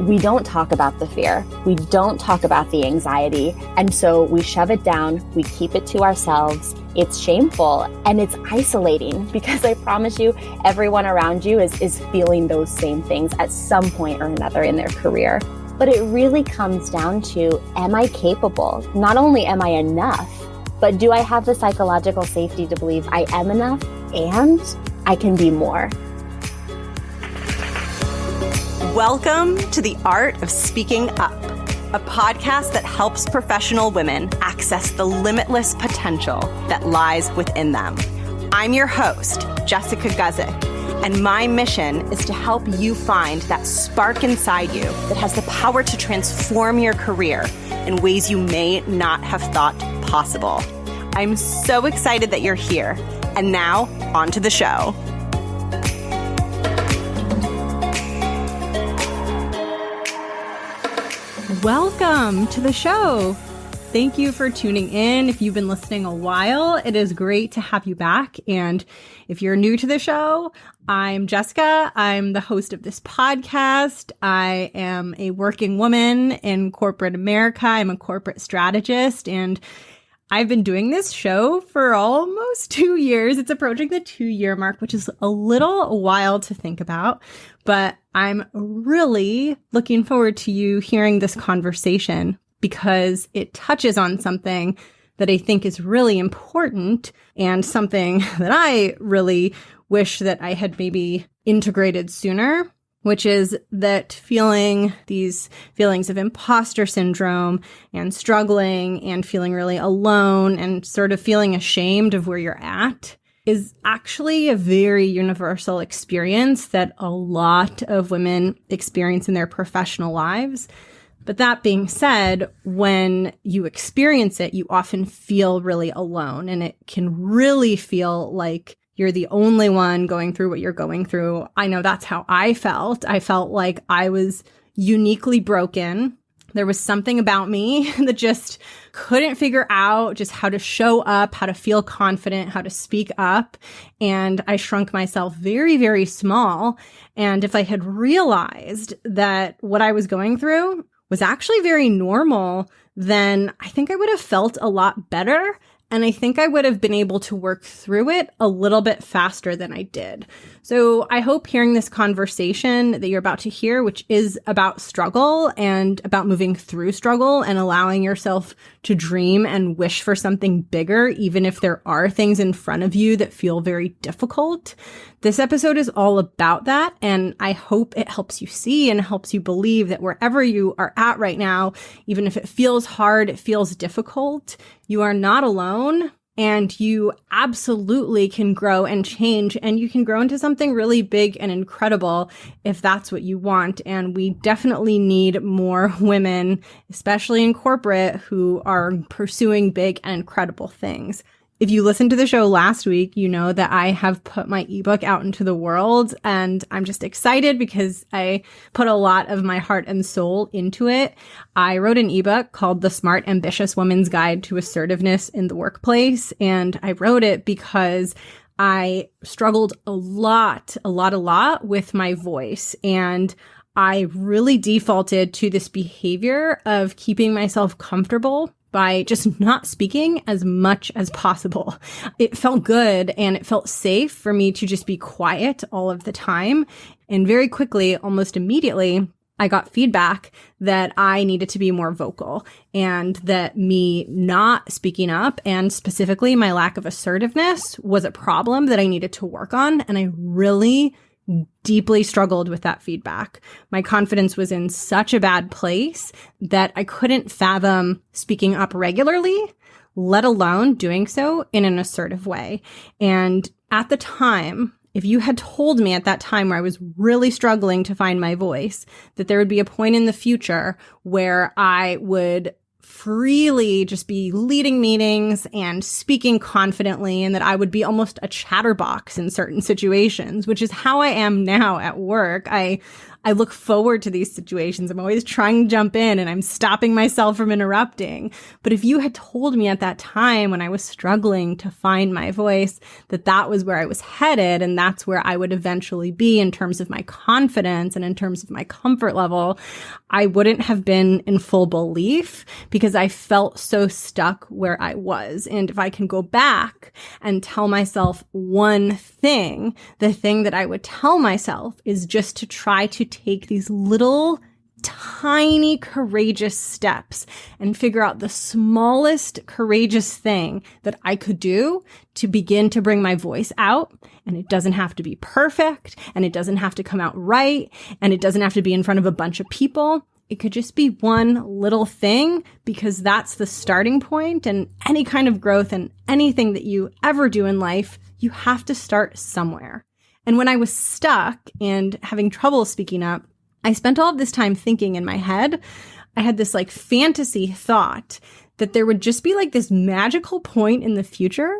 we don't talk about the fear. We don't talk about the anxiety. And so we shove it down. We keep it to ourselves. It's shameful and it's isolating because I promise you, everyone around you is feeling those same things at some point or another in their career. But it really comes down to, am I capable? Not only am I enough, but do I have the psychological safety to believe I am enough and I can be more? Welcome to The Art of Speaking Up, a podcast that helps professional women access the limitless potential that lies within them. I'm your host, Jessica Guzik, and my mission is to help you find that spark inside you that has the power to transform your career in ways you may not have thought possible. I'm so excited that you're here. And now, on to the show. Welcome to the show. Thank you for tuning in. If you've been listening a while, it is great to have you back. And if you're new to the show, I'm Jessica. I'm the host of this podcast. I am a working woman in corporate America. I'm a corporate strategist, and I've been doing this show for almost 2 years. It's approaching the 2-year mark, which is a little wild to think about, but I'm really looking forward to you hearing this conversation because it touches on something that I think is really important and something that I really wish that I had maybe integrated sooner, which is that these feelings of imposter syndrome and struggling and feeling really alone and sort of feeling ashamed of where you're at is actually a very universal experience that a lot of women experience in their professional lives. But that being said, when you experience it, you often feel really alone, and it can really feel like you're the only one going through what you're going through. I know that's how I felt. I felt like I was uniquely broken. There was something about me that just couldn't figure out just how to show up, how to feel confident, how to speak up. And I shrunk myself very, very small. And if I had realized that what I was going through was actually very normal, then I think I would have felt a lot better. And I think I would have been able to work through it a little bit faster than I did. So I hope hearing this conversation that you're about to hear, which is about struggle and about moving through struggle and allowing yourself to dream and wish for something bigger, even if there are things in front of you that feel very difficult. This episode is all about that. And I hope it helps you see and helps you believe that wherever you are at right now, even if it feels hard, it feels difficult, you are not alone. And you absolutely can grow and change, and you can grow into something really big and incredible if that's what you want. And we definitely need more women, especially in corporate, who are pursuing big and incredible things. If you listened to the show last week, you know that I have put my ebook out into the world, and I'm just excited because I put a lot of my heart and soul into it. I wrote an ebook called The Smart, Ambitious Woman's Guide to Assertiveness in the Workplace, and I wrote it because I struggled a lot with my voice, and I really defaulted to this behavior of keeping myself comfortable by just not speaking as much as possible. It felt good and it felt safe for me to just be quiet all of the time. And very quickly, almost immediately, I got feedback that I needed to be more vocal and that me not speaking up and specifically my lack of assertiveness was a problem that I needed to work on. And I really deeply struggled with that feedback. My confidence was in such a bad place that I couldn't fathom speaking up regularly, let alone doing so in an assertive way. And at the time, if you had told me at that time where I was really struggling to find my voice, that there would be a point in the future where I would freely just be leading meetings and speaking confidently, and that I would be almost a chatterbox in certain situations, which is how I am now at work. I I look forward to these situations. I'm always trying to jump in and I'm stopping myself from interrupting. But if you had told me at that time when I was struggling to find my voice, that that was where I was headed and that's where I would eventually be in terms of my confidence and in terms of my comfort level, I wouldn't have been in full belief because I felt so stuck where I was. And if I can go back and tell myself one thing, the thing that I would tell myself is just to try to take these little tiny courageous steps and figure out the smallest courageous thing that I could do to begin to bring my voice out. And it doesn't have to be perfect, and it doesn't have to come out right, and it doesn't have to be in front of a bunch of people. It could just be one little thing, because that's the starting point. And any kind of growth and anything that you ever do in life, you have to start somewhere. And when I was stuck and having trouble speaking up, I spent all of this time thinking in my head. I had this like fantasy thought that there would just be like this magical point in the future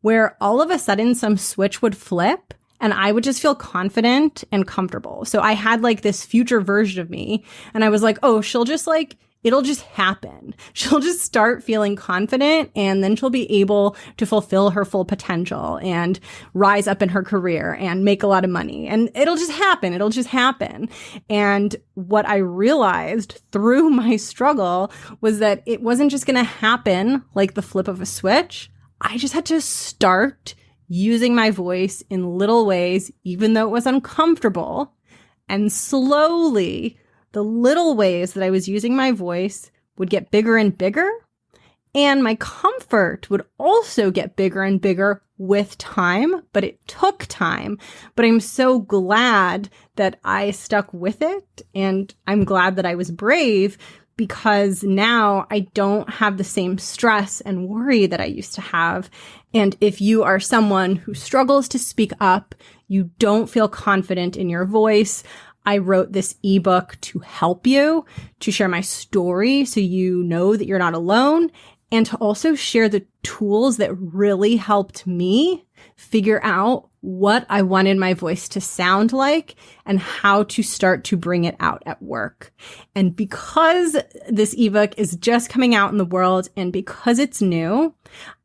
where all of a sudden some switch would flip and I would just feel confident and comfortable. So I had like this future version of me and I was like, oh, she'll just like, it'll just happen. She'll just start feeling confident and then she'll be able to fulfill her full potential and rise up in her career and make a lot of money. And it'll just happen. It'll just happen. And what I realized through my struggle was that it wasn't just going to happen like the flip of a switch. I just had to start using my voice in little ways, even though it was uncomfortable. And slowly, the little ways that I was using my voice would get bigger and bigger, and my comfort would also get bigger and bigger with time, but it took time. But I'm so glad that I stuck with it, and I'm glad that I was brave because now I don't have the same stress and worry that I used to have. And if you are someone who struggles to speak up, you don't feel confident in your voice, I wrote this ebook to help you, to share my story so you know that you're not alone, and to also share the tools that really helped me figure out what I wanted my voice to sound like and how to start to bring it out at work. And because this ebook is just coming out in the world and because it's new,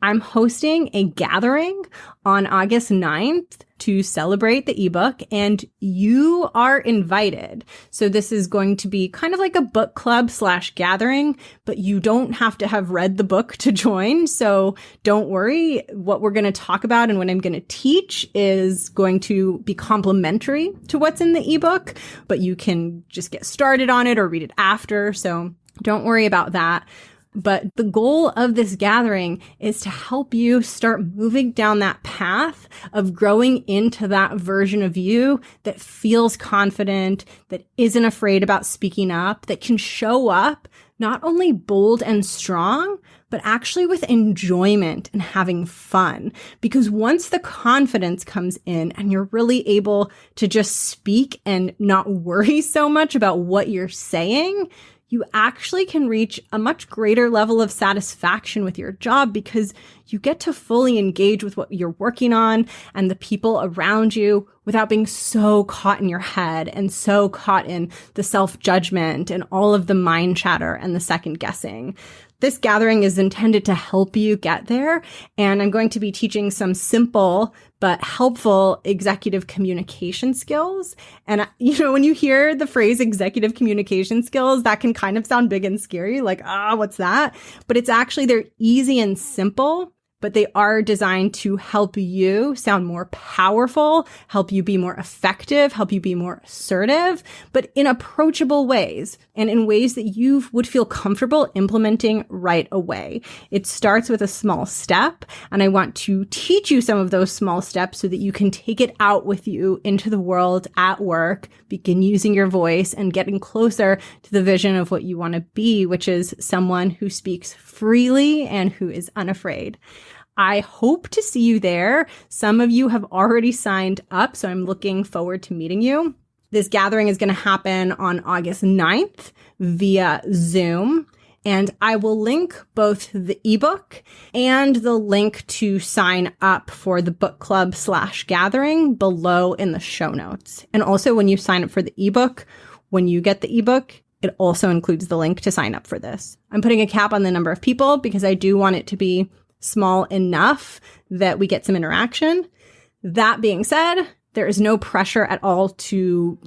I'm hosting a gathering on August 9th to celebrate the ebook, and you are invited. So this is going to be kind of like a book club / gathering, but you don't have to have read the book to join. So don't worry. What we're going to talk about and what I'm going to teach is going to be complementary to what's in the ebook, but you can just get started on it or read it after. So don't worry about that. But the goal of this gathering is to help you start moving down that path of growing into that version of you that feels confident, that isn't afraid about speaking up, that can show up not only bold and strong, but actually with enjoyment and having fun. Because once the confidence comes in and you're really able to just speak and not worry so much about what you're saying, you actually can reach a much greater level of satisfaction with your job because you get to fully engage with what you're working on and the people around you without being so caught in your head and so caught in the self-judgment and all of the mind chatter and the second guessing. This gathering is intended to help you get there, and I'm going to be teaching some simple but helpful executive communication skills. And, when you hear the phrase executive communication skills, that can kind of sound big and scary, like, what's that? But it's actually, they're easy and simple, but they are designed to help you sound more powerful, help you be more effective, help you be more assertive, but in approachable ways and in ways that you would feel comfortable implementing right away. It starts with a small step, and I want to teach you some of those small steps so that you can take it out with you into the world at work, begin using your voice and getting closer to the vision of what you want to be, which is someone who speaks freely and who is unafraid. I hope to see you there. Some of you have already signed up, so I'm looking forward to meeting you. This gathering is going to happen on August 9th via Zoom. And I will link both the ebook and the link to sign up for the book club / gathering below in the show notes. And also when you sign up for the ebook, when you get the ebook, it also includes the link to sign up for this. I'm putting a cap on the number of people because I do want it to be small enough that we get some interaction. That being said, there is no pressure at all to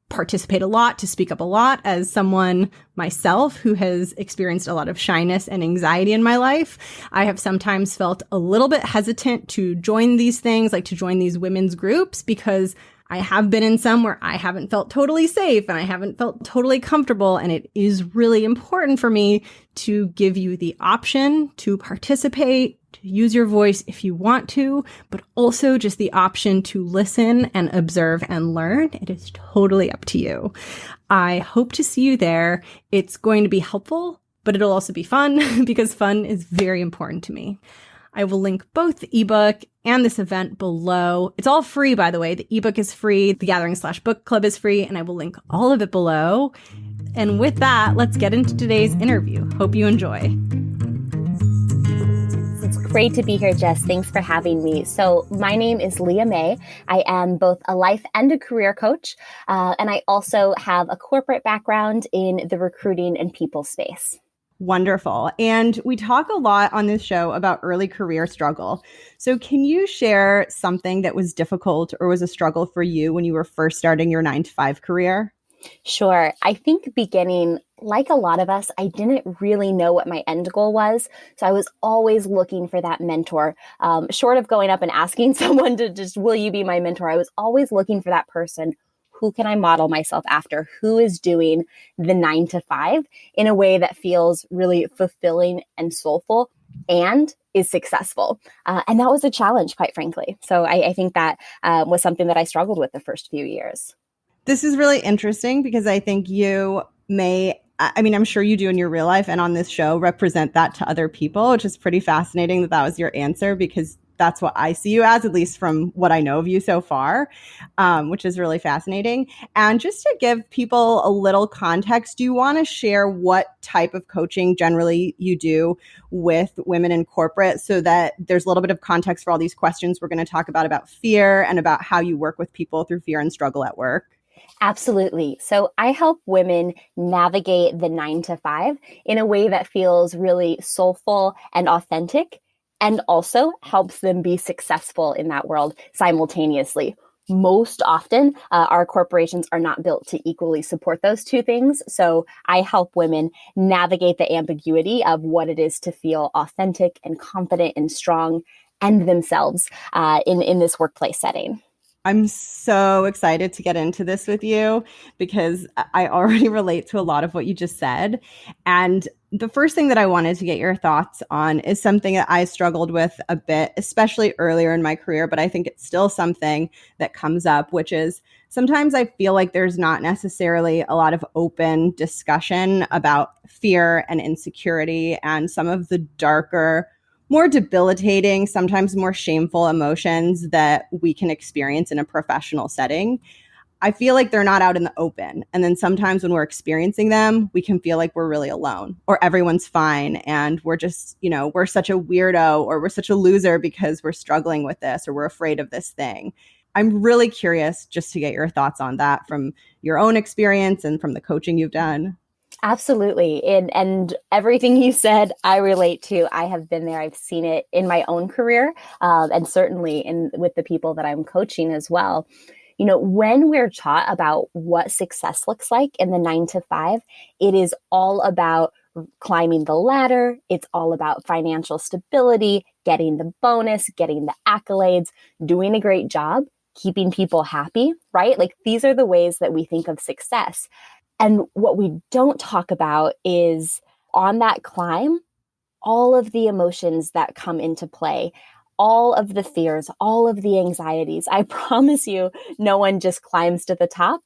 participate a lot, to speak up a lot. As someone myself who has experienced a lot of shyness and anxiety in my life, I have sometimes felt a little bit hesitant to join these things, to join these women's groups, because I have been in some where I haven't felt totally safe and I haven't felt totally comfortable. And it is really important for me to give you the option to participate, to use your voice if you want to, but also just the option to listen and observe and learn. It is totally up to you. I hope to see you there. It's going to be helpful, but it'll also be fun because fun is very important to me. I will link both the ebook and this event below. It's all free, by the way. The ebook is free. The gathering / book club is free, and I will link all of it below. And with that, let's get into today's interview. Hope you enjoy. It's great to be here, Jess. Thanks for having me. So my name is Leigha May. I am both a life and a career coach, and I also have a corporate background in the recruiting and people space. Wonderful. And we talk a lot on this show about early career struggle. So can you share something that was difficult or was a struggle for you when you were first starting your 9-to-5 career? Sure. I think beginning, like a lot of us, I didn't really know what my end goal was. So I was always looking for that mentor. Short of going up and asking someone to just, will you be my mentor? I was always looking for that person. Who can I model myself after? Who is doing the 9-to-5 in a way that feels really fulfilling and soulful and is successful? And that was a challenge, quite frankly. So I think that was something that I struggled with the first few years. This is really interesting because I think you I'm sure you do in your real life and on this show represent that to other people, which is pretty fascinating that was your answer, because that's what I see you as, at least from what I know of you so far, which is really fascinating. And just to give people a little context, do you want to share what type of coaching generally you do with women in corporate so that there's a little bit of context for all these questions we're going to talk about fear and about how you work with people through fear and struggle at work? Absolutely. So I help women navigate the 9-to-5 in a way that feels really soulful and authentic, and also helps them be successful in that world simultaneously. Most often, our corporations are not built to equally support those two things. So I help women navigate the ambiguity of what it is to feel authentic and confident and strong and themselves in this workplace setting. I'm so excited to get into this with you because I already relate to a lot of what you just said. And the first thing that I wanted to get your thoughts on is something that I struggled with a bit, especially earlier in my career, but I think it's still something that comes up, which is sometimes I feel like there's not necessarily a lot of open discussion about fear and insecurity and some of the darker, more debilitating, sometimes more shameful emotions that we can experience in a professional setting. I feel like they're not out in the open. And then sometimes when we're experiencing them, we can feel like we're really alone or everyone's fine. And we're just, we're such a weirdo or we're such a loser because we're struggling with this or we're afraid of this thing. I'm really curious just to get your thoughts on that from your own experience and from the coaching you've done. Absolutely. And everything you said, I relate to. I have been there. I've seen it in my own career and certainly with the people that I'm coaching as well. When we're taught about what success looks like in the 9-to-5, it is all about climbing the ladder. It's all about financial stability, getting the bonus, getting the accolades, doing a great job, keeping people happy, right? These are the ways that we think of success. And what we don't talk about is on that climb, all of the emotions that come into play, all of the fears, all of the anxieties. I promise you, no one just climbs to the top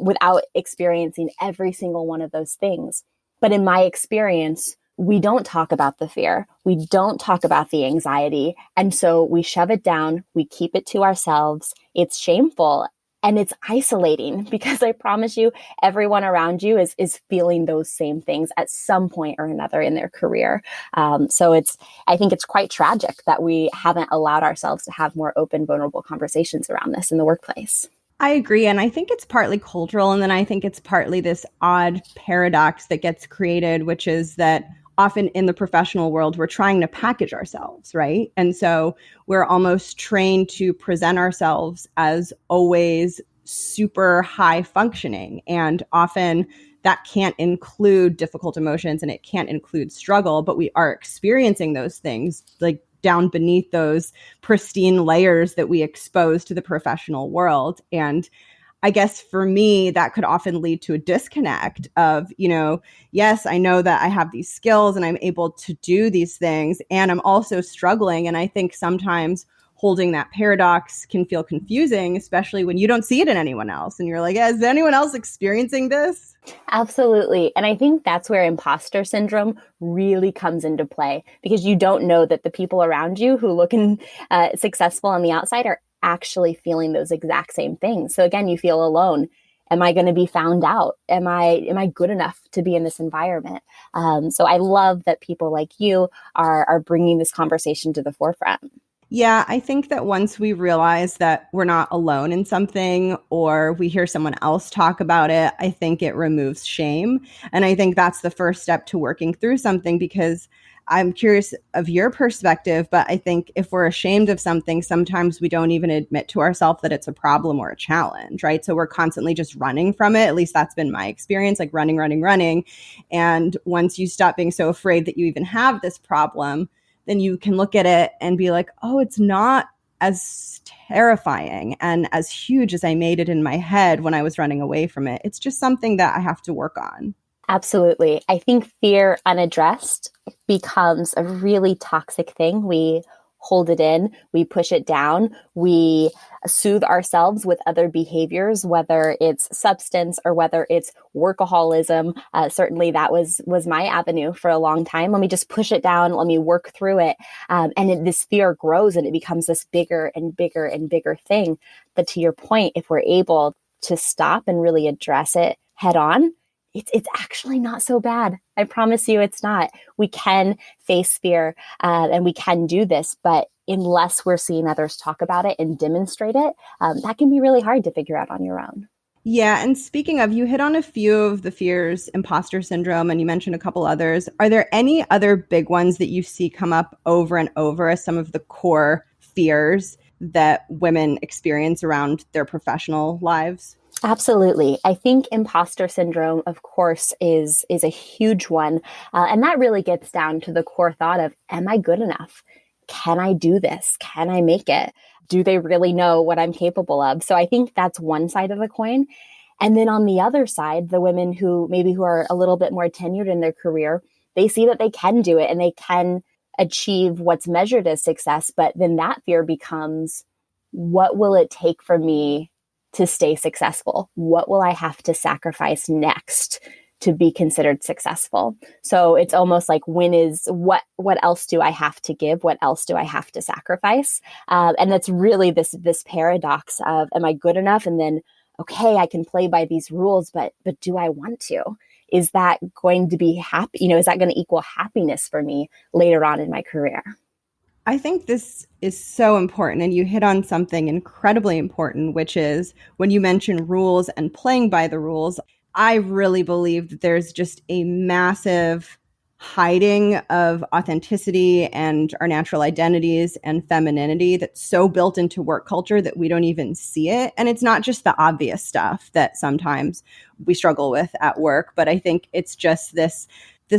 without experiencing every single one of those things. But in my experience, we don't talk about the fear. We don't talk about the anxiety. And so we shove it down. We keep it to ourselves. It's shameful. And it's isolating because I promise you, everyone around you is feeling those same things at some point or another in their career. So I think it's quite tragic that we haven't allowed ourselves to have more open, vulnerable conversations around this in the workplace. I agree. And I think it's partly cultural. And then I think it's partly this odd paradox that gets created, which is that often in the professional world, we're trying to package ourselves, right? And so we're almost trained to present ourselves as always super high functioning. And often that can't include difficult emotions and it can't include struggle, but we are experiencing those things like down beneath those pristine layers that we expose to the professional world. And I guess for me, that could often lead to a disconnect of, yes, I know that I have these skills and I'm able to do these things, and I'm also struggling. And I think sometimes holding that paradox can feel confusing, especially when you don't see it in anyone else. And you're like, is anyone else experiencing this? Absolutely. And I think that's where imposter syndrome really comes into play, because you don't know that the people around you who look successful on the outside are actually feeling those exact same things. So again, you feel alone. Am I going to be found out? Am I good enough to be in this environment? So I love that people like you are bringing this conversation to the forefront. Yeah, I think that once we realize that we're not alone in something or we hear someone else talk about it, I think it removes shame. And I think that's the first step to working through something, because I'm curious of your perspective, but I think if we're ashamed of something, sometimes we don't even admit to ourselves that it's a problem or a challenge, right? So we're constantly just running from it. At least that's been my experience, like running. And once you stop being so afraid that you even have this problem, then you can look at it and be like, oh, it's not as terrifying and as huge as I made it in my head when I was running away from it. It's just something that I have to work on. Absolutely. I think fear unaddressed becomes a really toxic thing. We hold it in, we push it down, we soothe ourselves with other behaviors, whether it's substance or whether it's workaholism. Certainly that was my avenue for a long time. Let me just push it down. Let me work through it. This fear grows and it becomes this bigger and bigger and bigger thing. But to your point, if we're able to stop and really address it head on, it's actually not so bad. I promise you it's not. We can face fear and we can do this, but unless we're seeing others talk about it and demonstrate it, that can be really hard to figure out on your own. Yeah. And speaking of, you hit on a few of the fears, imposter syndrome, and you mentioned a couple others. Are there any other big ones that you see come up over and over as some of the core fears that women experience around their professional lives? Absolutely. I think imposter syndrome, of course, is a huge one. And that really gets down to the core thought of, am I good enough? Can I do this? Can I make it? Do they really know what I'm capable of? So I think that's one side of the coin. And then on the other side, the women who are a little bit more tenured in their career, they see that they can do it and they can achieve what's measured as success. But then that fear becomes, what will it take for me to stay successful? What will I have to sacrifice next to be considered successful? So it's almost like, what else do I have to give? What else do I have to sacrifice? And that's really this paradox of, am I good enough? And then, okay, I can play by these rules, but do I want to? Is that going to be happy? Is that going to equal happiness for me later on in my career? I think this is so important, and you hit on something incredibly important, which is when you mention rules and playing by the rules. I really believe that there's just a massive hiding of authenticity and our natural identities and femininity that's so built into work culture that we don't even see it. And it's not just the obvious stuff that sometimes we struggle with at work, but I think it's just this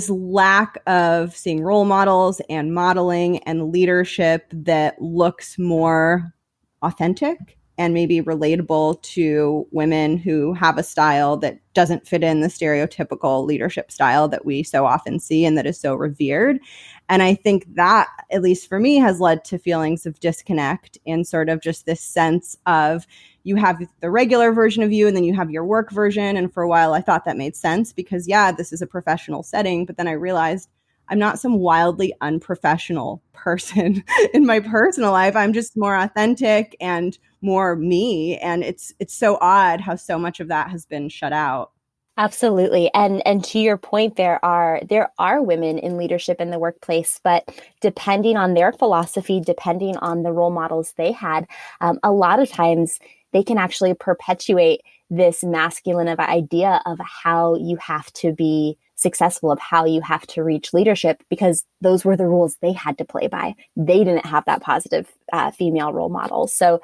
lack of seeing role models and modeling and leadership that looks more authentic and maybe relatable to women who have a style that doesn't fit in the stereotypical leadership style that we so often see and that is so revered. And I think that, at least for me, has led to feelings of disconnect and sort of just this sense of, you have the regular version of you and then you have your work version. And for a while, I thought that made sense because, yeah, this is a professional setting. But then I realized I'm not some wildly unprofessional person in my personal life. I'm just more authentic and more me. And it's so odd how so much of that has been shut out. Absolutely. And to your point, there are women in leadership in the workplace, but depending on their philosophy, depending on the role models they had, a lot of times they can actually perpetuate this masculine of idea of how you have to be successful, of how you have to reach leadership, because those were the rules they had to play by. They didn't have that positive female role model. So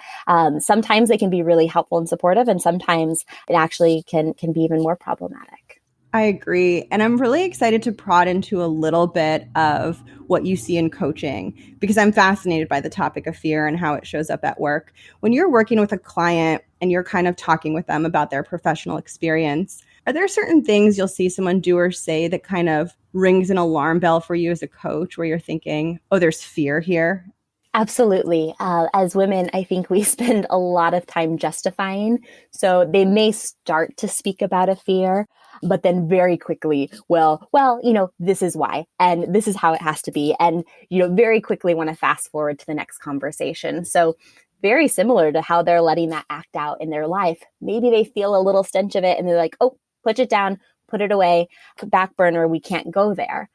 sometimes they can be really helpful and supportive, and sometimes it actually can be even more problematic. I agree. And I'm really excited to prod into a little bit of what you see in coaching, because I'm fascinated by the topic of fear and how it shows up at work. When you're working with a client and you're kind of talking with them about their professional experience, are there certain things you'll see someone do or say that kind of rings an alarm bell for you as a coach, where you're thinking, oh, there's fear here? Absolutely. As women, I think we spend a lot of time justifying. So they may start to speak about a fear, but then very quickly, this is why, and this is how it has to be. And, very quickly want to fast forward to the next conversation. So very similar to how they're letting that act out in their life. Maybe they feel a little stench of it and they're like, oh, put it down, put it away, back burner, we can't go there.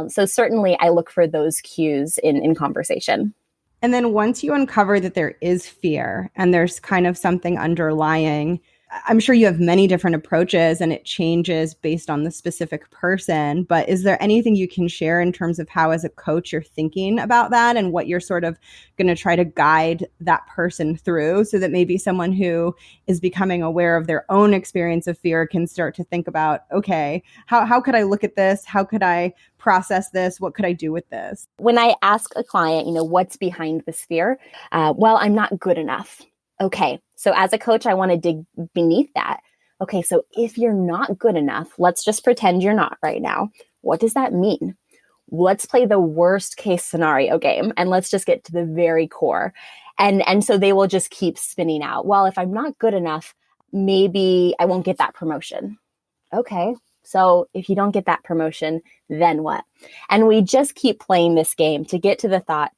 So certainly I look for those cues in conversation. And then once you uncover that there is fear and there's kind of something underlying, I'm sure you have many different approaches and it changes based on the specific person, but is there anything you can share in terms of how as a coach you're thinking about that and what you're sort of going to try to guide that person through, so that maybe someone who is becoming aware of their own experience of fear can start to think about, okay, how could I look at this? How could I process this? What could I do with this? When I ask a client, what's behind this fear? I'm not good enough. Okay, so as a coach, I want to dig beneath that. Okay, so if you're not good enough, let's just pretend you're not right now. What does that mean? Let's play the worst case scenario game and let's just get to the very core. And so they will just keep spinning out. Well, if I'm not good enough, maybe I won't get that promotion. Okay, so if you don't get that promotion, then what? And we just keep playing this game to get to the thought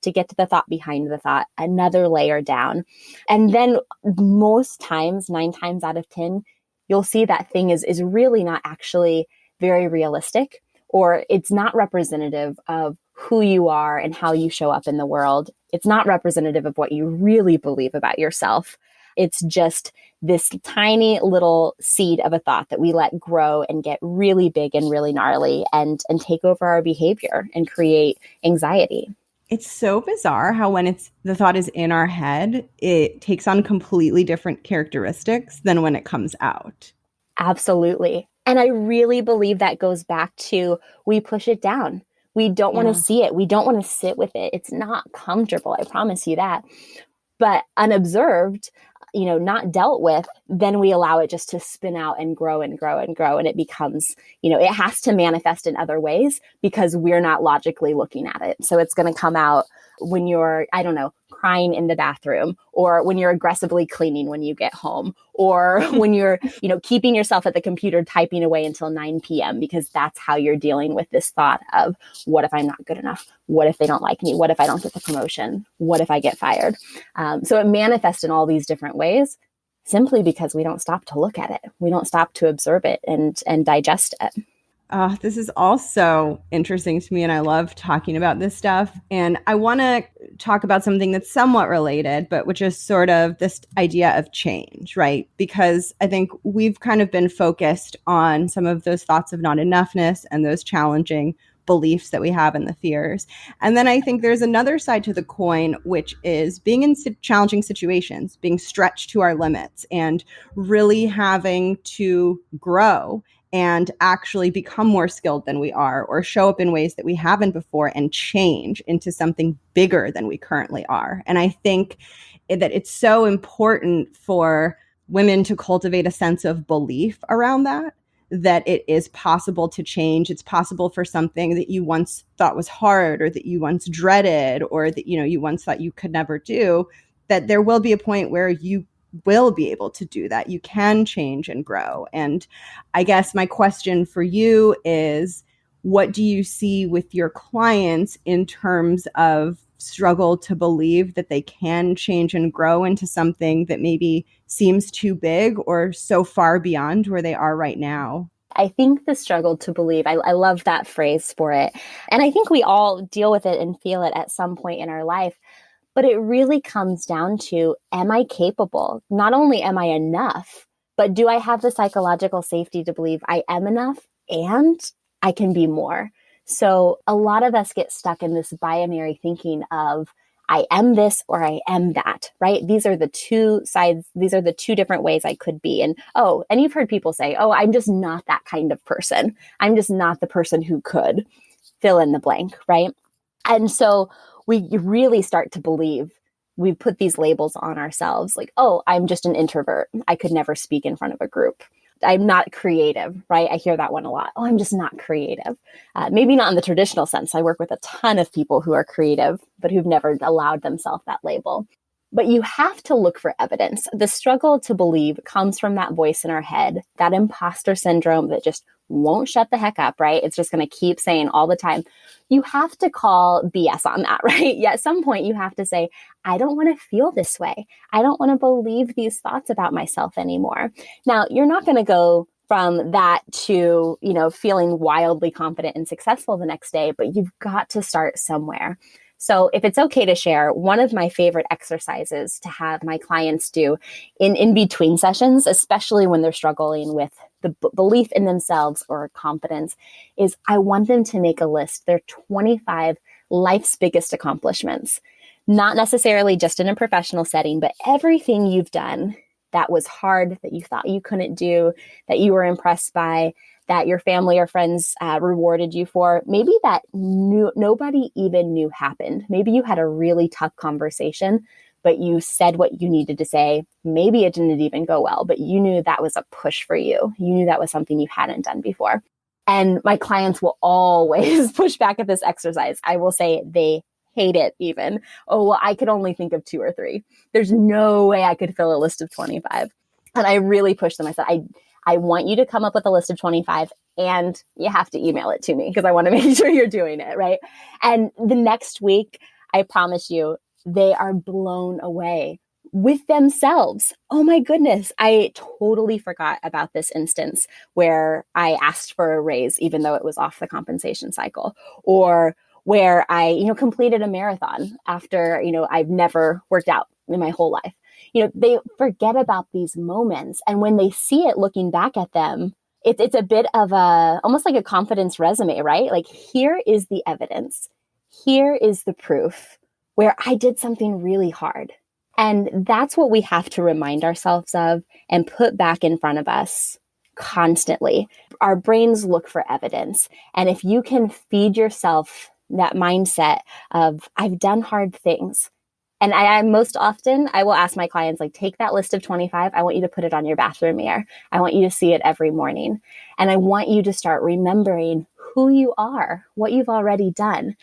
behind the thought, another layer down. And then most times, 9 times out of 10, you'll see that thing is really not actually very realistic, or it's not representative of who you are and how you show up in the world. It's not representative of what you really believe about yourself. It's just this tiny little seed of a thought that we let grow and get really big and really gnarly and take over our behavior and create anxiety. It's so bizarre how when the thought is in our head, it takes on completely different characteristics than when it comes out. Absolutely. And I really believe that goes back to, we push it down. We don't want to see it. We don't want to sit with it. It's not comfortable. I promise you that. But unobserved, not dealt with, then we allow it just to spin out and grow and grow and grow. And it becomes, it has to manifest in other ways because we're not logically looking at it. So it's going to come out when you're, crying in the bathroom, or when you're aggressively cleaning when you get home, or when you're, keeping yourself at the computer typing away until 9 p.m. because that's how you're dealing with this thought of, what if I'm not good enough? What if they don't like me? What if I don't get the promotion? What if I get fired? So it manifests in all these different ways simply because we don't stop to look at it. We don't stop to observe it and digest it. This is also interesting to me, and I love talking about this stuff. And I want to talk about something that's somewhat related, but which is sort of this idea of change, right? Because I think we've kind of been focused on some of those thoughts of not enoughness and those challenging beliefs that we have and the fears. And then I think there's another side to the coin, which is being in challenging situations, being stretched to our limits, and really having to grow and actually become more skilled than we are, or show up in ways that we haven't before and change into something bigger than we currently are. And I think that it's so important for women to cultivate a sense of belief around that it is possible to change. It's possible for something that you once thought was hard, or that you once dreaded, or that, you once thought you could never do, that there will be a point where you will be able to do that. You can change and grow. And I guess my question for you is, what do you see with your clients in terms of struggle to believe that they can change and grow into something that maybe seems too big or so far beyond where they are right now? I think the struggle to believe, I love that phrase for it. And I think we all deal with it and feel it at some point in our life. But it really comes down to, am I capable? Not only am I enough, but do I have the psychological safety to believe I am enough and I can be more? So a lot of us get stuck in this binary thinking of, I am this or I am that, right? These are the two sides. These are the two different ways I could be. And you've heard people say, oh, I'm just not that kind of person. I'm just not the person who could fill in the blank, right? And so we really start to believe we put these labels on ourselves like, oh, I'm just an introvert. I could never speak in front of a group. I'm not creative, right? I hear that one a lot. Oh, I'm just not creative. Maybe not in the traditional sense. I work with a ton of people who are creative, but who've never allowed themselves that label. But you have to look for evidence. The struggle to believe comes from that voice in our head, that imposter syndrome that just won't shut the heck up, right? It's just going to keep saying all the time. You have to call BS on that, right? Yeah, at some point you have to say, I don't want to feel this way. I don't want to believe these thoughts about myself anymore. Now, you're not going to go from that to, feeling wildly confident and successful the next day, but you've got to start somewhere. So if it's okay to share, one of my favorite exercises to have my clients do in between sessions, especially when they're struggling with the belief in themselves or confidence, is I want them to make a list, their 25 life's biggest accomplishments, not necessarily just in a professional setting, but everything you've done that was hard, that you thought you couldn't do, that you were impressed by, that your family or friends rewarded you for, maybe that nobody even knew happened. Maybe you had a really tough conversation, but you said what you needed to say. Maybe it didn't even go well, but you knew that was a push for you. You knew that was something you hadn't done before. And my clients will always push back at this exercise. I will say they hate it even. Oh, well, I could only think of 2 or 3. There's no way I could fill a list of 25. And I really pushed them. I said, I want you to come up with a list of 25 and you have to email it to me because I want to make sure you're doing it, right? And the next week, I promise you, they are blown away with themselves. Oh my goodness. I totally forgot about this instance where I asked for a raise, even though it was off the compensation cycle, or where I, completed a marathon after, I've never worked out in my whole life. They forget about these moments. And when they see it looking back at them, it's a bit of almost like a confidence resume, right? Like, here is the evidence. Here is the proof where I did something really hard. And that's what we have to remind ourselves of and put back in front of us constantly. Our brains look for evidence. And if you can feed yourself that mindset of, I've done hard things. And I most often, I will ask my clients, like, take that list of 25. I want you to put it on your bathroom mirror. I want you to see it every morning. And I want you to start remembering who you are, what you've already done,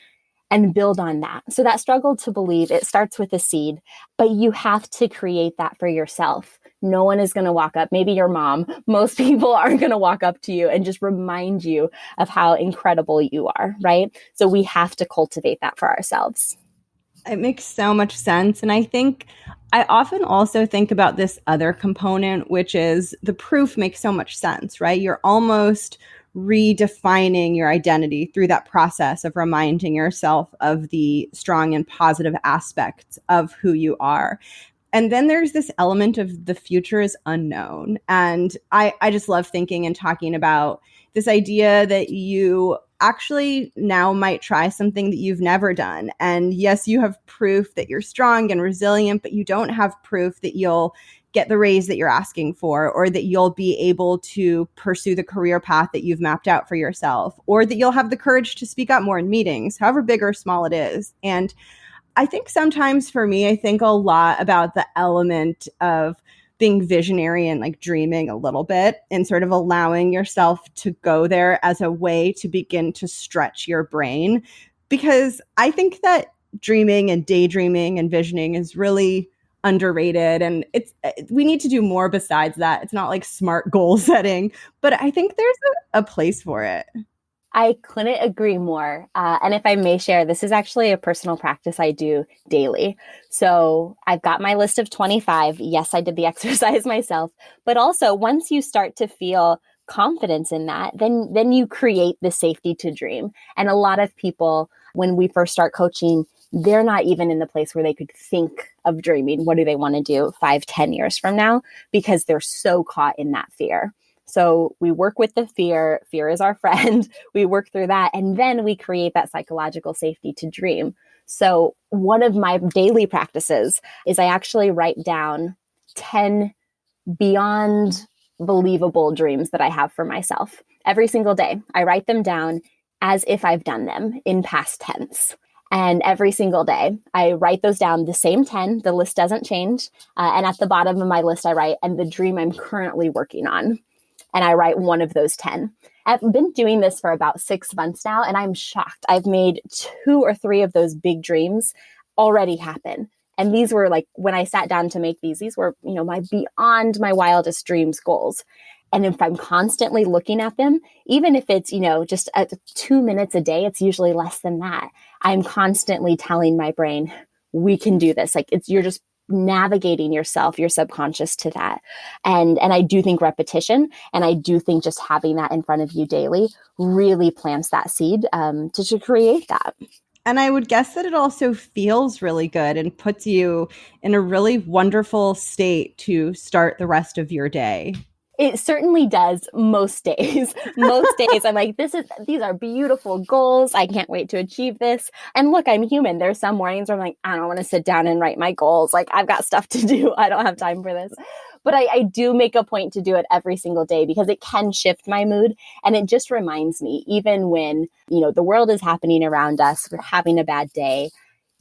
and build on that. So that struggle to believe, it starts with a seed, but you have to create that for yourself. No one is going to walk up, maybe your mom. Most people aren't going to walk up to you and just remind you of how incredible you are, right? So we have to cultivate that for ourselves. It makes so much sense. And I think I often also think about this other component, which is the proof makes so much sense, right? You're almost redefining your identity through that process of reminding yourself of the strong and positive aspects of who you are. And then there's this element of the future is unknown. And I just love thinking and talking about this idea that you actually now might try something that you've never done. And yes, you have proof that you're strong and resilient, but you don't have proof that you'll get the raise that you're asking for, or that you'll be able to pursue the career path that you've mapped out for yourself, or that you'll have the courage to speak up more in meetings, however big or small it is. And I think sometimes for me, I think a lot about the element of being visionary and like dreaming a little bit and sort of allowing yourself to go there as a way to begin to stretch your brain. Because I think that dreaming and daydreaming and visioning is really underrated, and we need to do more besides that. It's not like smart goal setting, but I think there's a place for it. I couldn't agree more. And if I may share, this is actually a personal practice I do daily. So I've got my list of 25. Yes, I did the exercise myself. But also, once you start to feel confidence in that, then you create the safety to dream. And a lot of people, when we first start coaching, they're not even in the place where they could think of dreaming. What do they want to do 5, 10 years from now? Because they're so caught in that fear. So we work with the fear. Fear is our friend. We work through that. And then we create that psychological safety to dream. So one of my daily practices is I actually write down 10 beyond believable dreams that I have for myself. Every single day, I write them down as if I've done them in past tense. And every single day, I write those down, the same 10. The list doesn't change. And at the bottom of my list, I write, and the dream I'm currently working on. And I write one of those 10. I've been doing this for about 6 months now, and I'm shocked. I've made 2 or 3 of those big dreams already happen. And these were like, when I sat down to make these were, my beyond my wildest dreams goals. And if I'm constantly looking at them, even if it's, just 2 minutes a day, it's usually less than that. I'm constantly telling my brain, we can do this. Like you're just navigating yourself, your subconscious to that. And I do think repetition, and I do think just having that in front of you daily really plants that seed to create that. And I would guess that it also feels really good and puts you in a really wonderful state to start the rest of your day. It certainly does most days. Most days I'm like, these are beautiful goals. I can't wait to achieve this. And look, I'm human. There's some mornings where I'm like, I don't want to sit down and write my goals. Like I've got stuff to do. I don't have time for this. But I do make a point to do it every single day because it can shift my mood. And it just reminds me, even when, the world is happening around us, we're having a bad day,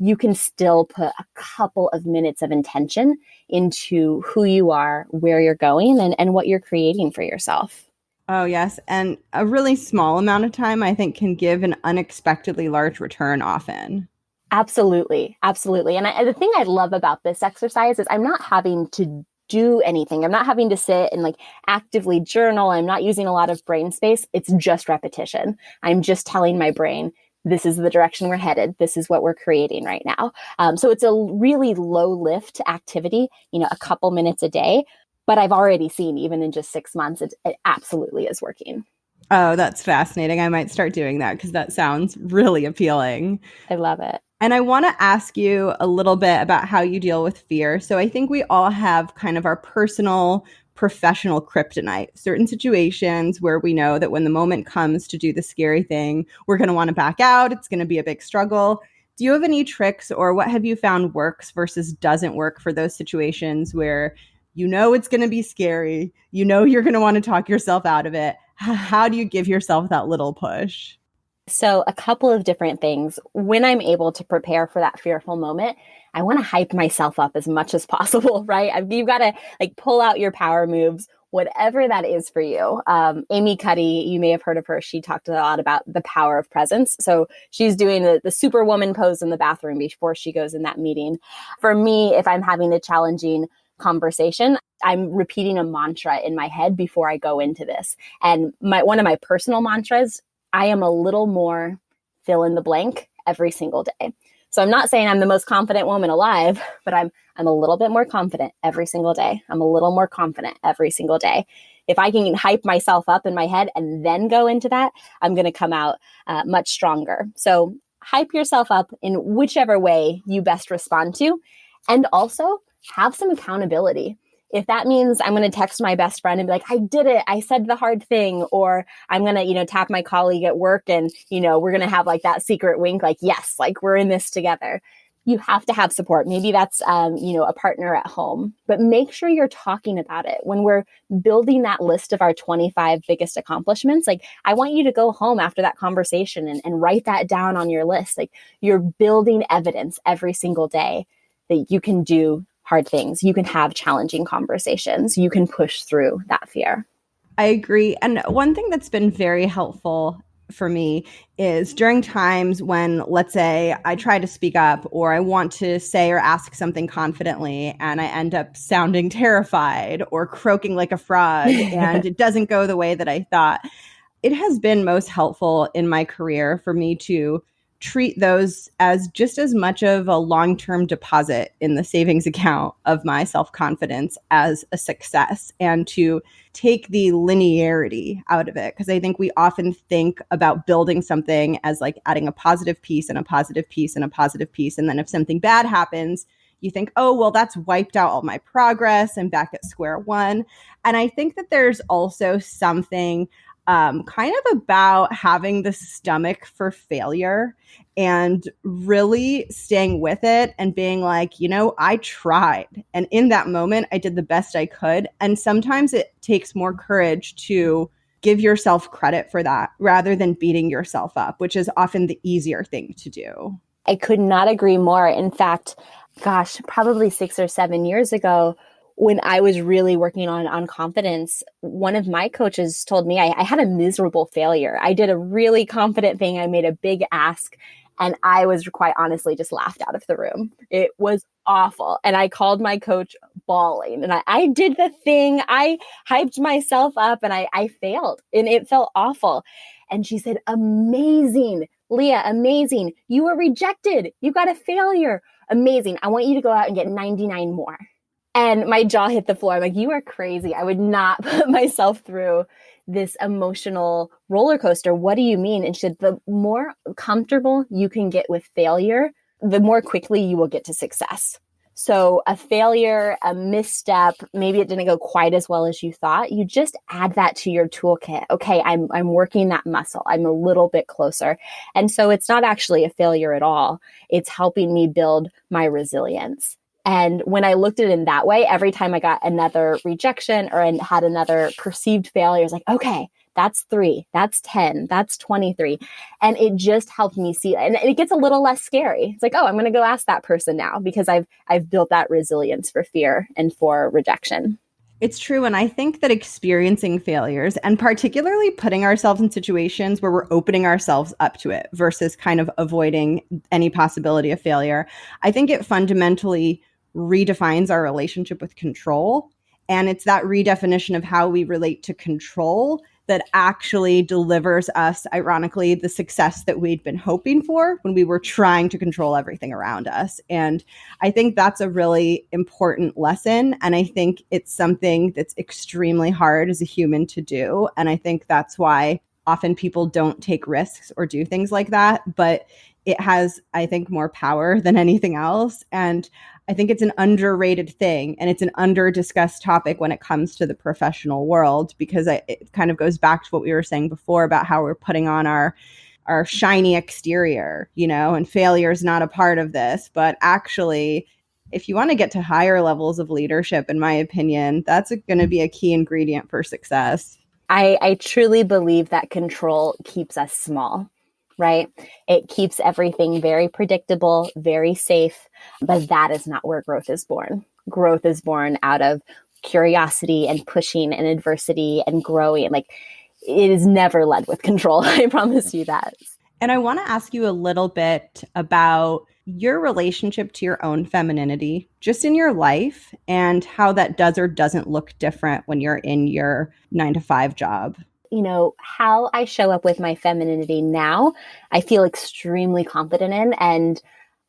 you can still put a couple of minutes of intention into who you are, where you're going, and what you're creating for yourself. Oh, yes. And a really small amount of time, I think, can give an unexpectedly large return often. Absolutely. Absolutely. And the thing I love about this exercise is I'm not having to do anything. I'm not having to sit and actively journal. I'm not using a lot of brain space. It's just repetition. I'm just telling my brain, this is the direction we're headed. This is what we're creating right now. So it's a really low lift activity, a couple minutes a day. But I've already seen, even in just 6 months, it absolutely is working. Oh, that's fascinating. I might start doing that because that sounds really appealing. I love it. And I want to ask you a little bit about how you deal with fear. So I think we all have kind of our personal, professional kryptonite, certain situations where we know that when the moment comes to do the scary thing, we're going to want to back out. It's going to be a big struggle. Do you have any tricks, or what have you found works versus doesn't work for those situations where it's going to be scary, you're going to want to talk yourself out of it? How do you give yourself that little push? So a couple of different things. When I'm able to prepare for that fearful moment, I want to hype myself up as much as possible, right? You've got to pull out your power moves, whatever that is for you. Amy Cuddy, you may have heard of her. She talked a lot about the power of presence. So she's doing the superwoman pose in the bathroom before she goes in that meeting. For me, if I'm having a challenging conversation, I'm repeating a mantra in my head before I go into this. And one of my personal mantras, I am a little more fill in the blank every single day. So I'm not saying I'm the most confident woman alive, but I'm a little bit more confident every single day. I'm a little more confident every single day. If I can hype myself up in my head and then go into that, I'm going to come out much stronger. So hype yourself up in whichever way you best respond to, and also have some accountability. If that means I'm going to text my best friend and be like, I did it, I said the hard thing, or I'm going to, tap my colleague at work and, we're going to have that secret wink, yes, we're in this together. You have to have support. Maybe that's, a partner at home, but make sure you're talking about it. When we're building that list of our 25 biggest accomplishments, I want you to go home after that conversation and write that down on your list. You're building evidence every single day that you can do hard things. You can have challenging conversations. You can push through that fear. I agree. And one thing that's been very helpful for me is during times when, let's say, I try to speak up or I want to say or ask something confidently and I end up sounding terrified or croaking like a frog and it doesn't go the way that I thought. it has been most helpful in my career for me to treat those as just as much of a long-term deposit in the savings account of my self-confidence as a success, and to take the linearity out of it. Because I think we often think about building something as like adding a positive piece and a positive piece and a positive piece. And then if something bad happens, you think, oh, well, that's wiped out all my progress. I'm back at square one. And I think that there's also something kind of about having the stomach for failure and really staying with it and being like, I tried. And in that moment, I did the best I could. And sometimes it takes more courage to give yourself credit for that rather than beating yourself up, which is often the easier thing to do. I could not agree more. In fact, gosh, probably 6 or 7 years ago, when I was really working on confidence, one of my coaches told me I had a miserable failure. I did a really confident thing. I made a big ask, and I was quite honestly just laughed out of the room. It was awful. And I called my coach bawling, and I did the thing. I hyped myself up, and I failed, and it felt awful. And she said, amazing, Leigha, amazing. You were rejected. You got a failure. Amazing. I want you to go out and get 99 more. And my jaw hit the floor. I'm like, you are crazy. I would not put myself through this emotional roller coaster. What do you mean? And she said, the more comfortable you can get with failure, the more quickly you will get to success. So a failure, a misstep, maybe it didn't go quite as well as you thought. You just add that to your toolkit. Okay, I'm working that muscle. I'm a little bit closer. And so it's not actually a failure at all. It's helping me build my resilience. And when I looked at it in that way, every time I got another rejection or had another perceived failure, I was like, okay, that's 3, that's 10, that's 23. And it just helped me see, and it gets a little less scary. It's like, oh, I'm going to go ask that person now because I've built that resilience for fear and for rejection. It's true. And I think that experiencing failures, and particularly putting ourselves in situations where we're opening ourselves up to it versus kind of avoiding any possibility of failure, I think it fundamentally redefines our relationship with control. And it's that redefinition of how we relate to control that actually delivers us, ironically, the success that we'd been hoping for when we were trying to control everything around us. And I think that's a really important lesson. And I think it's something that's extremely hard as a human to do. And I think that's why often people don't take risks or do things like that. But it has, I think, more power than anything else. And I think it's an underrated thing, and it's an under-discussed topic when it comes to the professional world, because it kind of goes back to what we were saying before about how we're putting on our shiny exterior, and failure is not a part of this. But actually, if you want to get to higher levels of leadership, in my opinion, that's going to be a key ingredient for success. I truly believe that control keeps us small. Right? It keeps everything very predictable, very safe, but that is not where growth is born. Growth is born out of curiosity and pushing and adversity and growing. Like, it is never led with control. I promise you that. And I want to ask you a little bit about your relationship to your own femininity, just in your life, and how that does or doesn't look different when you're in your 9-to-5 job. How I show up with my femininity now, I feel extremely confident in. And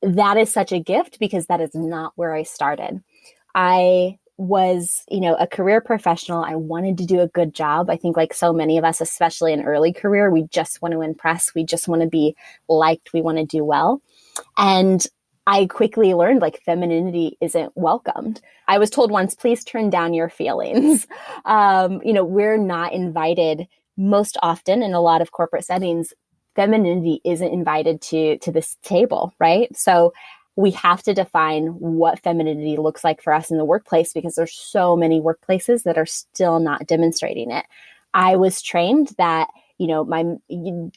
that is such a gift because that is not where I started. I was, a career professional. I wanted to do a good job. I think like so many of us, especially in early career, we just want to impress. We just want to be liked. We want to do well. And I quickly learned like femininity isn't welcomed. I was told once, please turn down your feelings. We're not invited most often in a lot of corporate settings. Femininity isn't invited to this table, right? So we have to define what femininity looks like for us in the workplace because there's so many workplaces that are still not demonstrating it. I was trained that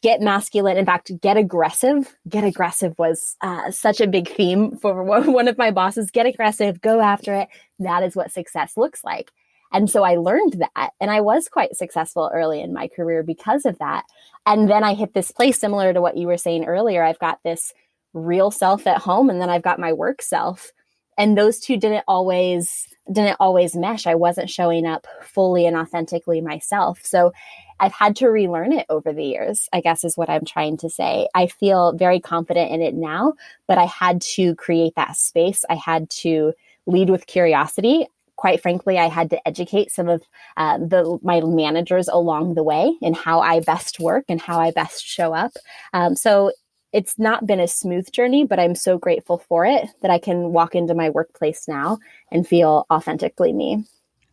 get masculine. In fact, get aggressive. Get aggressive was such a big theme for one of my bosses. Get aggressive, go after it. That is what success looks like. And so I learned that, and I was quite successful early in my career because of that. And then I hit this place similar to what you were saying earlier. I've got this real self at home, and then I've got my work self. And those two didn't always mesh. I wasn't showing up fully and authentically myself. So I've had to relearn it over the years, I guess is what I'm trying to say. I feel very confident in it now, but I had to create that space. I had to lead with curiosity. Quite frankly, I had to educate some of my managers along the way in how I best work and how I best show up. So it's not been a smooth journey, but I'm so grateful for it that I can walk into my workplace now and feel authentically me.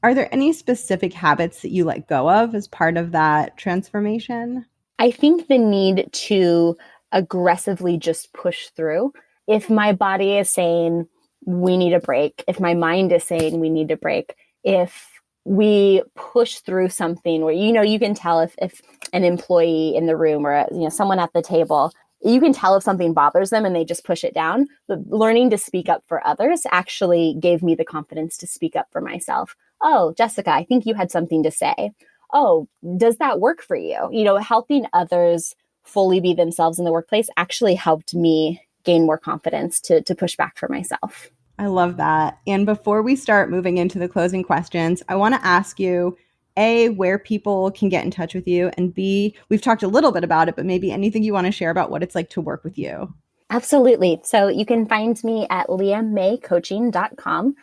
Are there any specific habits that you let go of as part of that transformation? I think the need to aggressively just push through. If my body is saying we need a break, if my mind is saying we need a break, if we push through something where, you can tell if an employee in the room or, someone at the table, you can tell if something bothers them and they just push it down. But learning to speak up for others actually gave me the confidence to speak up for myself. Oh, Jessica, I think you had something to say. Oh, does that work for you? Helping others fully be themselves in the workplace actually helped me gain more confidence to push back for myself. I love that. And before we start moving into the closing questions, I want to ask you, A, where people can get in touch with you, and B, we've talked a little bit about it, but maybe anything you want to share about what it's like to work with you. Absolutely. So you can find me at leighamaycoaching.com.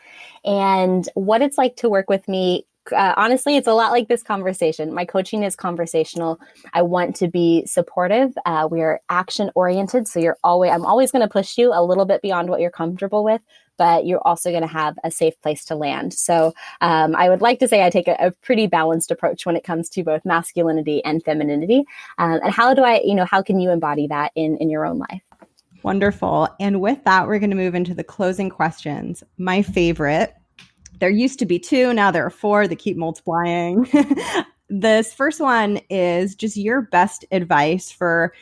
And what it's like to work with me, honestly, it's a lot like this conversation. My coaching is conversational. I want to be supportive. We're action oriented. So I'm always going to push you a little bit beyond what you're comfortable with, but you're also going to have a safe place to land. So I would like to say I take a pretty balanced approach when it comes to both masculinity and femininity. And how can you embody that in your own life? Wonderful. And with that, we're going to move into the closing questions. My favorite. There used to be 2, now there are 4 that keep multiplying. This first one is just your best advice for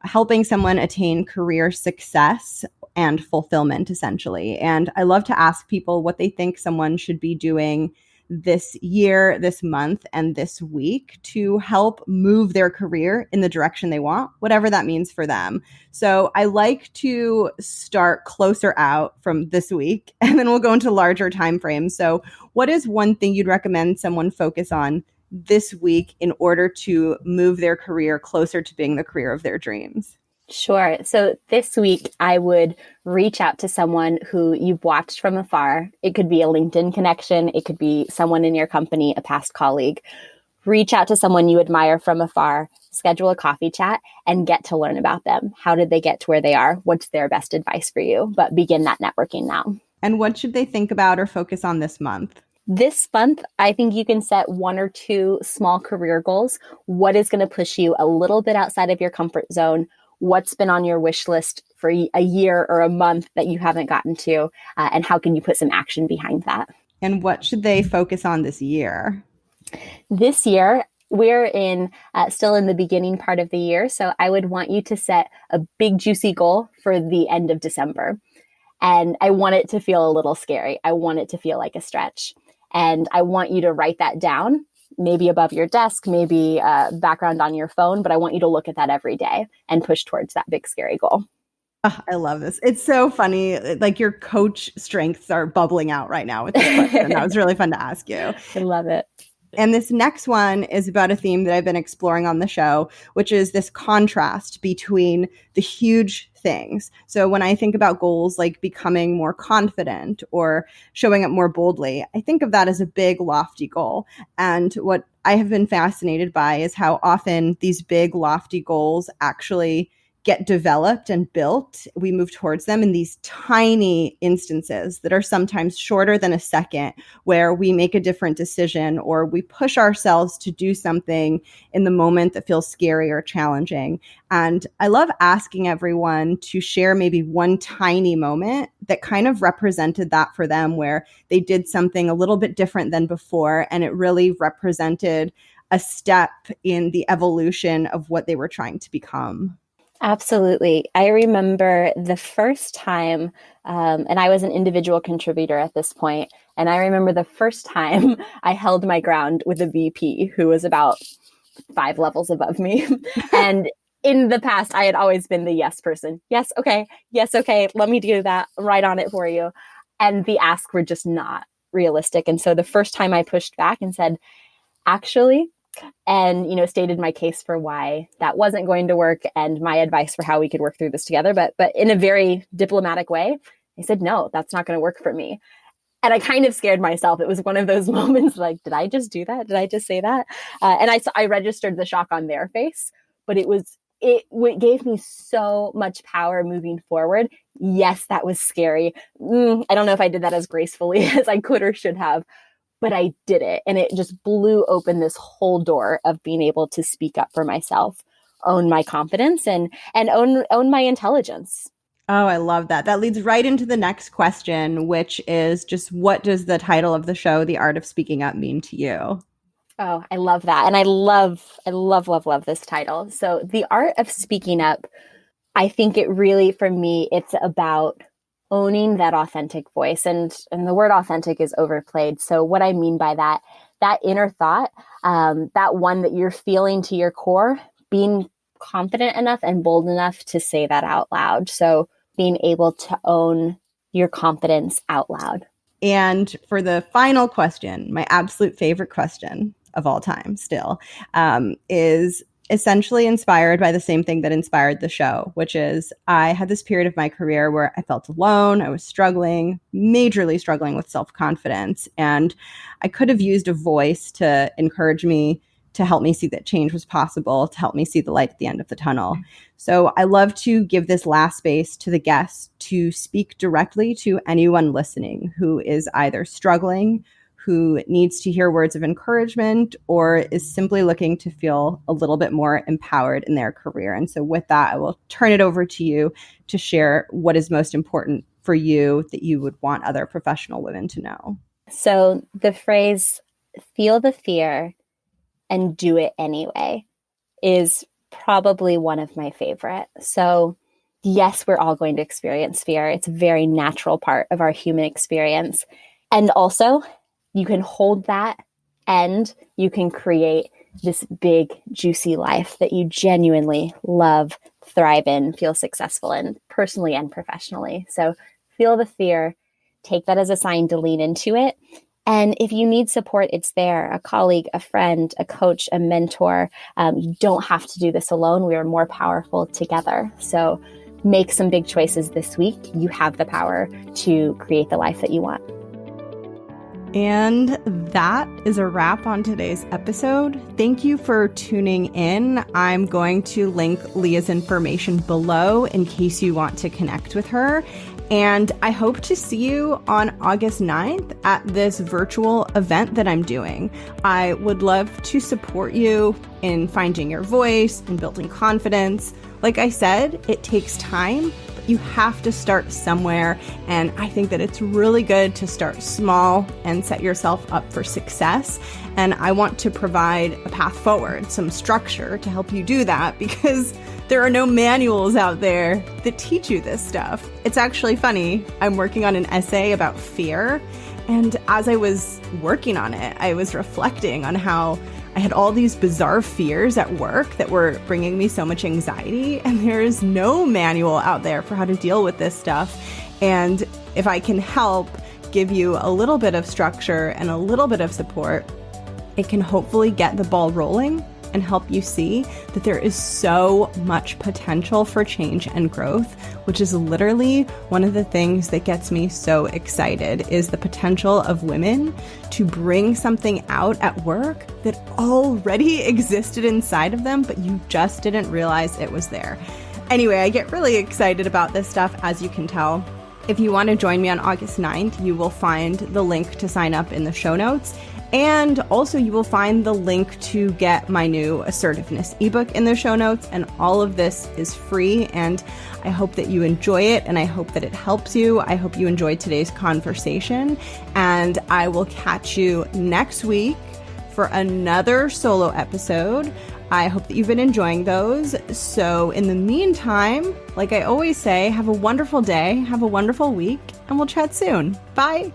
helping someone attain career success and fulfillment, essentially. And I love to ask people what they think someone should be doing this year, this month, and this week to help move their career in the direction they want, whatever that means for them. So I like to start closer out from this week, and then we'll go into larger timeframes. So what is one thing you'd recommend someone focus on this week in order to move their career closer to being the career of their dreams? Sure. So this week, I would reach out to someone who you've watched from afar. It could be a LinkedIn connection. It could be someone in your company, a past colleague. Reach out to someone you admire from afar, schedule a coffee chat, and get to learn about them. How did they get to where they are? What's their best advice for you? But begin that networking now. And what should they think about or focus on this month? This month, I think you can set 1 or 2 small career goals. What is going to push you a little bit outside of your comfort zone? What's been on your wish list for a year or a month that you haven't gotten to? And how can you put some action behind that? And what should they focus on this year? This year, we're still in the beginning part of the year. So I would want you to set a big, juicy goal for the end of December. And I want it to feel a little scary. I want it to feel like a stretch. And I want you to write that down, maybe above your desk, maybe background on your phone, but I want you to look at that every day and push towards that big, scary goal. Oh, I love this. It's so funny. Like your coach strengths are bubbling out right now with this question. That was really fun to ask you. I love it. And this next one is about a theme that I've been exploring on the show, which is this contrast between the huge things. So when I think about goals like becoming more confident or showing up more boldly, I think of that as a big, lofty goal. And what I have been fascinated by is how often these big, lofty goals actually get developed and built. We move towards them in these tiny instances that are sometimes shorter than a second, where we make a different decision or we push ourselves to do something in the moment that feels scary or challenging. And I love asking everyone to share maybe one tiny moment that kind of represented that for them, where they did something a little bit different than before, and it really represented a step in the evolution of what they were trying to become. Absolutely. I remember the first time, and I was an individual contributor at this point, and I remember the first time I held my ground with a VP who was about 5 levels above me. And in the past, I had always been the yes person. Yes, okay. Yes, okay. Let me do that. Right on it for you. And the asks were just not realistic. And so the first time I pushed back and said, actually, and, stated my case for why that wasn't going to work and my advice for how we could work through this together. But in a very diplomatic way, I said, no, that's not going to work for me. And I kind of scared myself. It was one of those moments like, did I just do that? Did I just say that? And I registered the shock on their face, but it gave me so much power moving forward. Yes, that was scary. I don't know if I did that as gracefully as I could or should have, but I did it. And it just blew open this whole door of being able to speak up for myself, own my confidence and own my intelligence. Oh, I love that. That leads right into the next question, which is just, what does the title of the show, The Art of Speaking Up, mean to you? Oh, I love that. And I love this title. So The Art of Speaking Up, I think it really, for me, it's about owning that authentic voice. And the word authentic is overplayed. So what I mean by that inner thought, that one that you're feeling to your core, being confident enough and bold enough to say that out loud. So being able to own your confidence out loud. And for the final question, my absolute favorite question of all time still, is essentially inspired by the same thing that inspired the show, which is I had this period of my career where I felt alone. I was majorly struggling with self-confidence. And I could have used a voice to encourage me, to help me see that change was possible, to help me see the light at the end of the tunnel. So I love to give this last space to the guests to speak directly to anyone listening who is either struggling, who needs to hear words of encouragement, or is simply looking to feel a little bit more empowered in their career. And so with that, I will turn it over to you to share what is most important for you that you would want other professional women to know. So the phrase, feel the fear and do it anyway, is probably one of my favorite. So yes, we're all going to experience fear. It's a very natural part of our human experience. And also, you can hold that and you can create this big, juicy life that you genuinely love, thrive in, feel successful in, personally and professionally. So feel the fear, take that as a sign to lean into it. And if you need support, it's there. A colleague, a friend, a coach, a mentor. You don't have to do this alone. We are more powerful together. So make some big choices this week. You have the power to create the life that you want. And that is a wrap on today's episode. Thank you for tuning in. I'm going to link Leigha's information below in case you want to connect with her. And I hope to see you on August 9th at this virtual event that I'm doing. I would love to support you in finding your voice and building confidence. Like I said, it takes time, but you have to start somewhere. And I think that it's really good to start small and set yourself up for success. And I want to provide a path forward, some structure to help you do that, because there are no manuals out there that teach you this stuff. It's actually funny. I'm working on an essay about fear. And as I was working on it, I was reflecting on how I had all these bizarre fears at work that were bringing me so much anxiety. And there is no manual out there for how to deal with this stuff. And if I can help give you a little bit of structure and a little bit of support, it can hopefully get the ball rolling and help you see that there is so much potential for change and growth, which is literally one of the things that gets me so excited, is the potential of women to bring something out at work that already existed inside of them, but you just didn't realize it was there. Anyway, I get really excited about this stuff, as you can tell. If you want to join me on August 9th, you will find the link to sign up in the show notes. And also you will find the link to get my new assertiveness ebook in the show notes. And all of this is free. And I hope that you enjoy it. And I hope that it helps you. I hope you enjoyed today's conversation. And I will catch you next week for another solo episode. I hope that you've been enjoying those. So in the meantime, like I always say, have a wonderful day, have a wonderful week, and we'll chat soon. Bye.